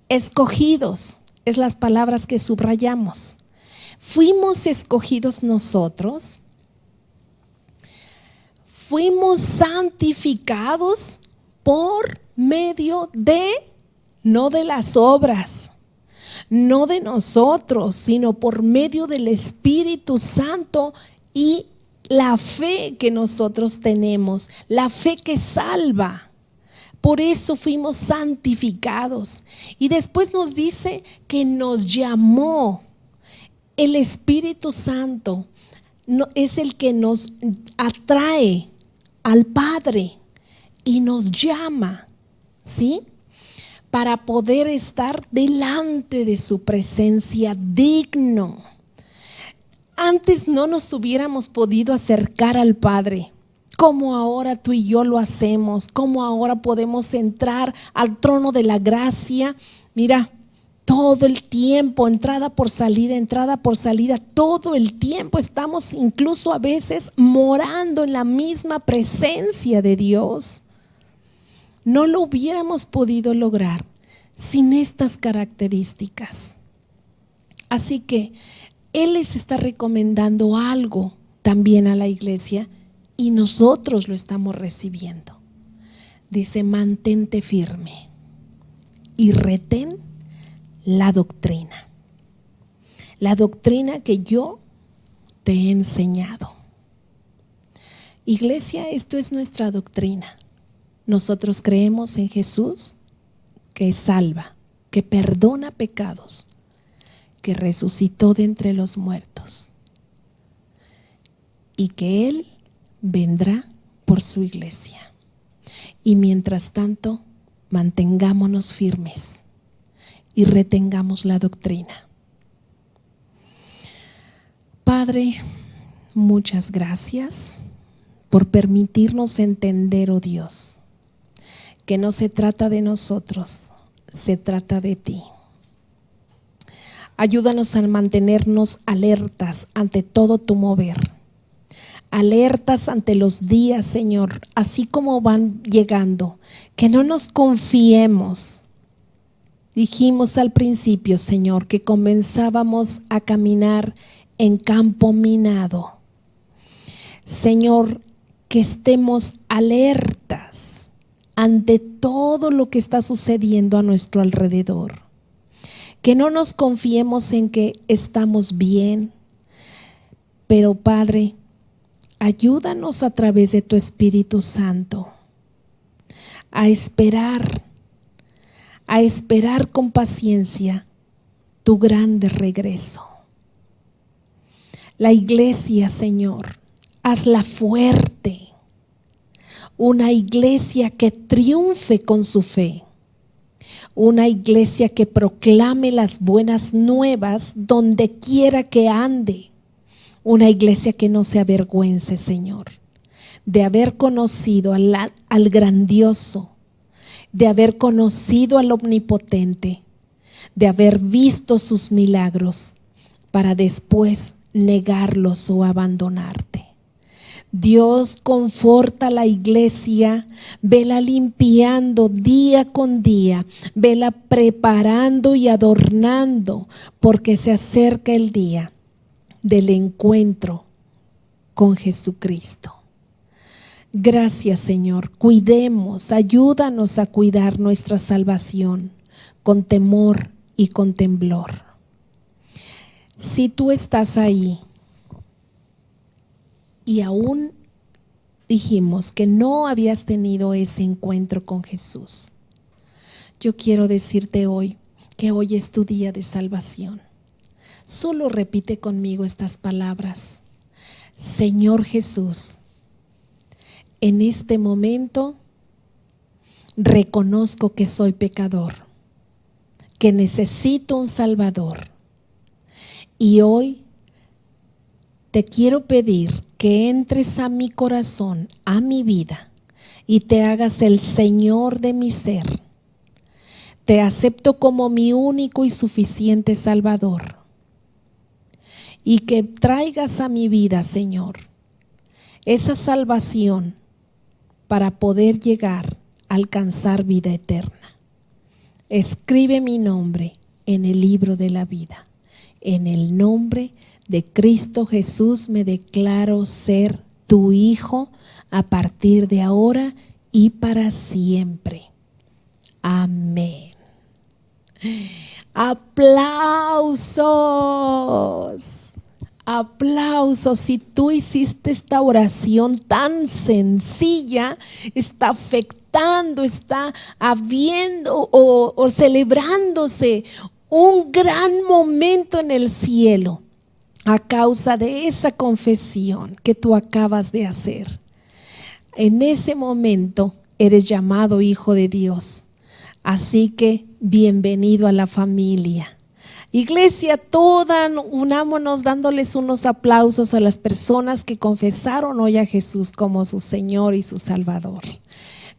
[SPEAKER 4] escogidos. Es las palabras que subrayamos. Fuimos escogidos nosotros, fuimos santificados por medio de, no de las obras, no de nosotros, sino por medio del Espíritu Santo y la fe que nosotros tenemos, la fe que salva. Por eso fuimos santificados. Y después nos dice que nos llamó el Espíritu Santo, es el que nos atrae al Padre y nos llama, ¿sí? Para poder estar delante de su presencia digno. Antes no nos hubiéramos podido acercar al Padre, como ahora tú y yo lo hacemos, como ahora podemos entrar al trono de la gracia. Mira, todo el tiempo, entrada por salida, todo el tiempo estamos incluso a veces morando en la misma presencia de Dios. No lo hubiéramos podido lograr sin estas características. Así que Él les está recomendando algo también a la iglesia y nosotros lo estamos recibiendo. Dice: mantente firme y retén la doctrina que yo te he enseñado. Iglesia, esto es nuestra doctrina. Nosotros creemos en Jesús, que salva, que perdona pecados, que resucitó de entre los muertos y que Él vendrá por su iglesia. Y mientras tanto, mantengámonos firmes y retengamos la doctrina. Padre, muchas gracias por permitirnos entender, oh Dios, que no se trata de nosotros, se trata de ti. Ayúdanos a mantenernos alertas ante todo tu mover, alertas ante los días, Señor, así como van llegando, que no nos confiemos. Dijimos al principio, Señor, que comenzábamos a caminar en campo minado. Señor, que estemos alertas ante todo lo que está sucediendo a nuestro alrededor. Que no nos confiemos en que estamos bien, pero Padre, ayúdanos a través de tu Espíritu Santo a esperar con paciencia tu grande regreso. La iglesia, Señor, hazla fuerte, una iglesia que triunfe con su fe, una iglesia que proclame las buenas nuevas donde quiera que ande, una iglesia que no se avergüence, Señor, de haber conocido al grandioso, de haber conocido al omnipotente, de haber visto sus milagros para después negarlos o abandonarte. Dios, conforta a la iglesia, vela limpiando día con día, vela preparando y adornando, porque se acerca el día del encuentro con Jesucristo. Gracias, Señor. Cuidemos, ayúdanos a cuidar nuestra salvación con temor y con temblor. Si tú estás ahí y aún dijimos que no habías tenido ese encuentro con Jesús, yo quiero decirte hoy que hoy es tu día de salvación. Solo repite conmigo estas palabras: Señor Jesús, en este momento reconozco que soy pecador, que necesito un Salvador, y hoy te quiero pedir que entres a mi corazón, a mi vida, y te hagas el Señor de mi ser. Te acepto como mi único y suficiente Salvador, y que traigas a mi vida, Señor, esa salvación para poder llegar a alcanzar vida eterna. Escribe mi nombre en el libro de la vida. En el nombre de Cristo Jesús me declaro ser tu hijo a partir de ahora y para siempre. Amén. ¡Aplausos! Aplausos. Si tú hiciste esta oración tan sencilla, está afectando, está habiendo o celebrándose un gran momento en el cielo. a causa de esa confesión que tú acabas de hacer. En ese momento eres llamado hijo de Dios. Así que bienvenido a la familia. Iglesia toda, unámonos dándoles unos aplausos a las personas que confesaron hoy a Jesús como su Señor y su Salvador.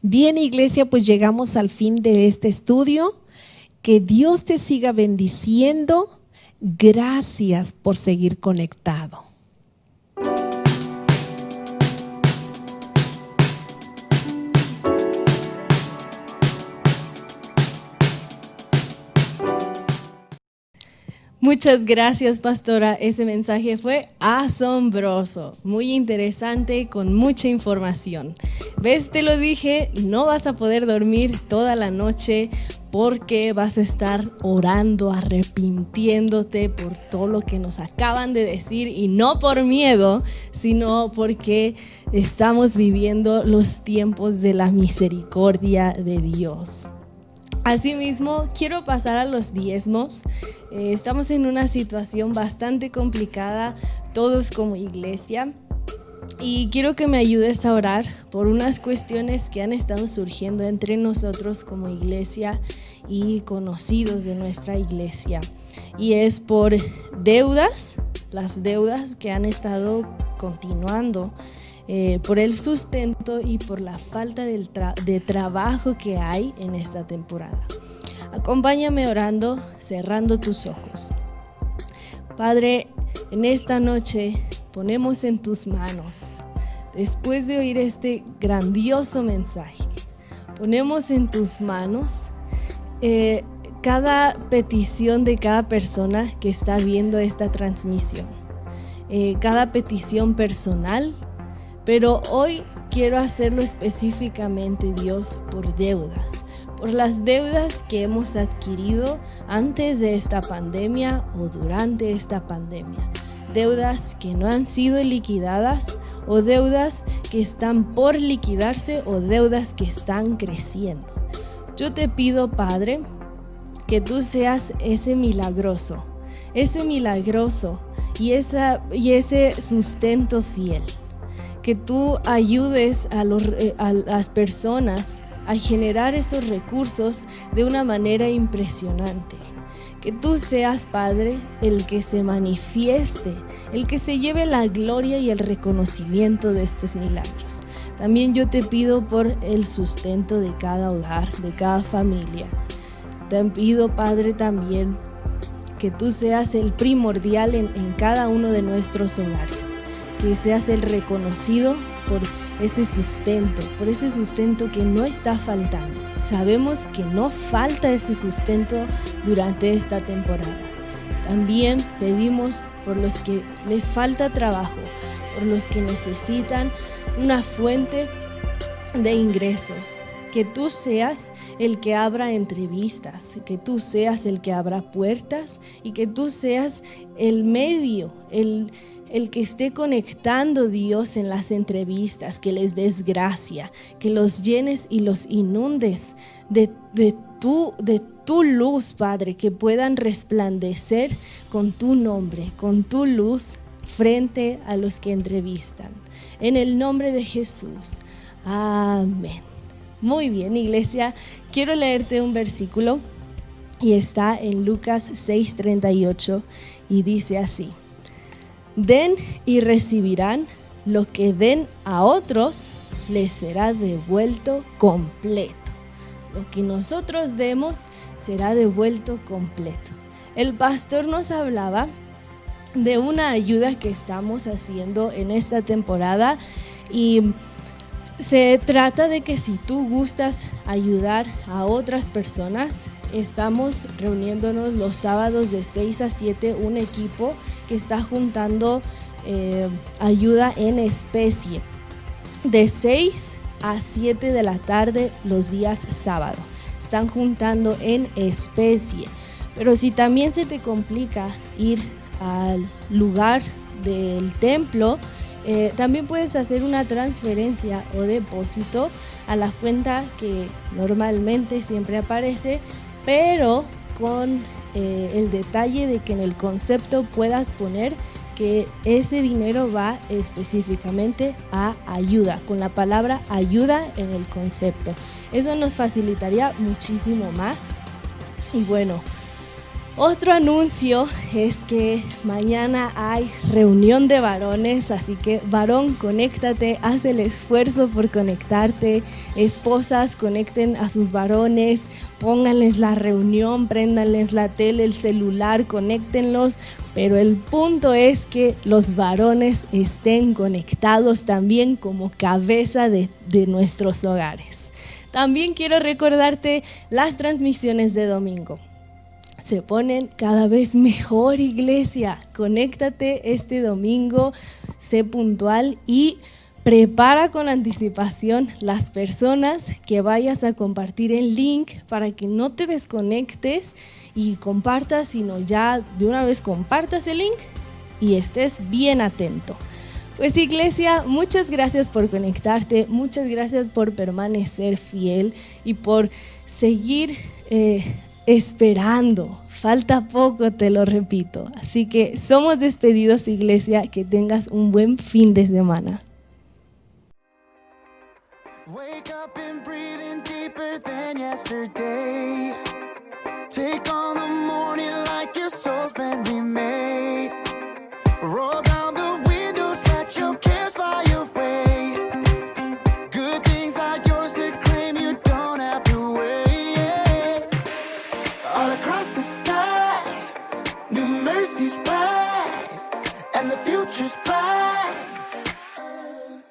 [SPEAKER 4] Bien, iglesia, pues llegamos al fin de este estudio. Que Dios te siga bendiciendo. Gracias por seguir conectado.
[SPEAKER 5] Muchas gracias, pastora. Ese mensaje fue asombroso, muy interesante, con mucha información. ¿Ves? Te lo dije, no vas a poder dormir toda la noche porque vas a estar orando, arrepintiéndote por todo lo que nos acaban de decir, y no por miedo, sino porque estamos viviendo los tiempos de la misericordia de Dios. Asimismo, quiero pasar a los diezmos. Estamos en una situación bastante complicada, todos como iglesia, y quiero que me ayudes a orar por unas cuestiones que han estado surgiendo entre nosotros como iglesia y conocidos de nuestra iglesia. Y es por deudas, las deudas que han estado continuando, por el sustento y por la falta de trabajo que hay en esta temporada. Acompáñame orando, cerrando tus ojos. Padre, en esta noche ponemos en tus manos, después de oír este grandioso mensaje, ponemos en tus manos cada petición de cada persona que está viendo esta transmisión, cada petición personal. Pero hoy quiero hacerlo específicamente, Dios, por deudas, por las deudas que hemos adquirido antes de esta pandemia o durante esta pandemia. Deudas que no han sido liquidadas, o deudas que están por liquidarse, o deudas que están creciendo. Yo te pido, Padre, que tú seas ese milagroso y ese sustento fiel. Que tú ayudes a las personas a generar esos recursos de una manera impresionante. Que tú seas, Padre, el que se manifieste, el que se lleve la gloria y el reconocimiento de estos milagros. También yo te pido por el sustento de cada hogar, de cada familia. Te pido, Padre, también que tú seas el primordial en cada uno de nuestros hogares. Que seas el reconocido por ese sustento que no está faltando. Sabemos que no falta ese sustento durante esta temporada. También pedimos por los que les falta trabajo, por los que necesitan una fuente de ingresos. Que tú seas el que abra entrevistas, que tú seas el que abra puertas y que tú seas el medio, el que esté conectando, Dios, en las entrevistas, que les des gracia, que los llenes y los inundes de tu luz, Padre, que puedan resplandecer con tu nombre, con tu luz frente a los que entrevistan. En el nombre de Jesús. Amén. Muy bien, iglesia, quiero leerte un versículo y está en Lucas 6:38 y dice así: den y recibirán, lo que den a otros les será devuelto completo. Lo que nosotros demos será devuelto completo. El pastor nos hablaba de una ayuda que estamos haciendo en esta temporada y se trata de que si tú gustas ayudar a otras personas, estamos reuniéndonos los sábados de 6 a 7, un equipo que está juntando ayuda en especie de 6 a 7 de la tarde los días sábado. Están juntando en especie. Pero si también se te complica ir al lugar del templo, también puedes hacer una transferencia o depósito a la cuenta que normalmente siempre aparece, pero con el detalle de que en el concepto puedas poner que ese dinero va específicamente a ayuda, con la palabra ayuda en el concepto. Eso nos facilitaría muchísimo más. Y bueno, otro anuncio es que mañana hay reunión de varones, así que varón, conéctate, haz el esfuerzo por conectarte. Esposas, conecten a sus varones, pónganles la reunión, préndanles la tele, el celular, conéctenlos. Pero el punto es que los varones estén conectados también como cabeza de nuestros hogares. También quiero recordarte las transmisiones de domingo. Se ponen cada vez mejor, iglesia. Conéctate este domingo, sé puntual y prepara con anticipación las personas que vayas a compartir el link para que no te desconectes y compartas, sino ya de una vez compartas el link y estés bien atento. Pues iglesia, muchas gracias por conectarte, muchas gracias por permanecer fiel y por seguir esperando. Falta poco, te lo repito. Así que somos despedidos, iglesia. Que tengas un buen fin de semana.
[SPEAKER 1] Wake up and breathing deeper than yesterday. Take on the morning like your soul's been remade. Roll down the windows, let your cares fly away. Good things are yours to claim, you don't have to wait. All across the sky, new mercies rise, and the future's bright.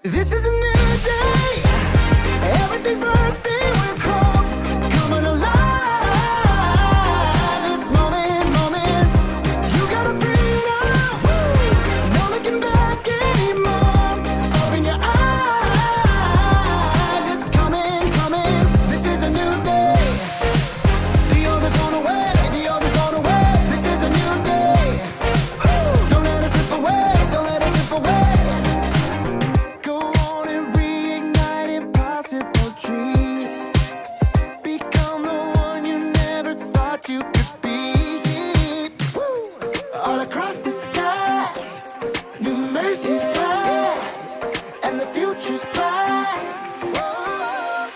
[SPEAKER 1] This is a new day, everything bursting with hope, coming alive. This moment, you gotta freedom, no looking back anymore. Open your eyes, it's coming. This is a new day. The old is gone away, this is a new day. Don't let it slip away, Go on and reignite impossible dreams. Become the one you never thought you could be. All across the sky, new mercies rise, and the future's bright.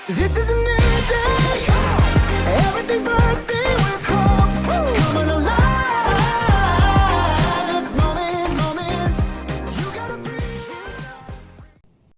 [SPEAKER 1] This is a new day, everything bursting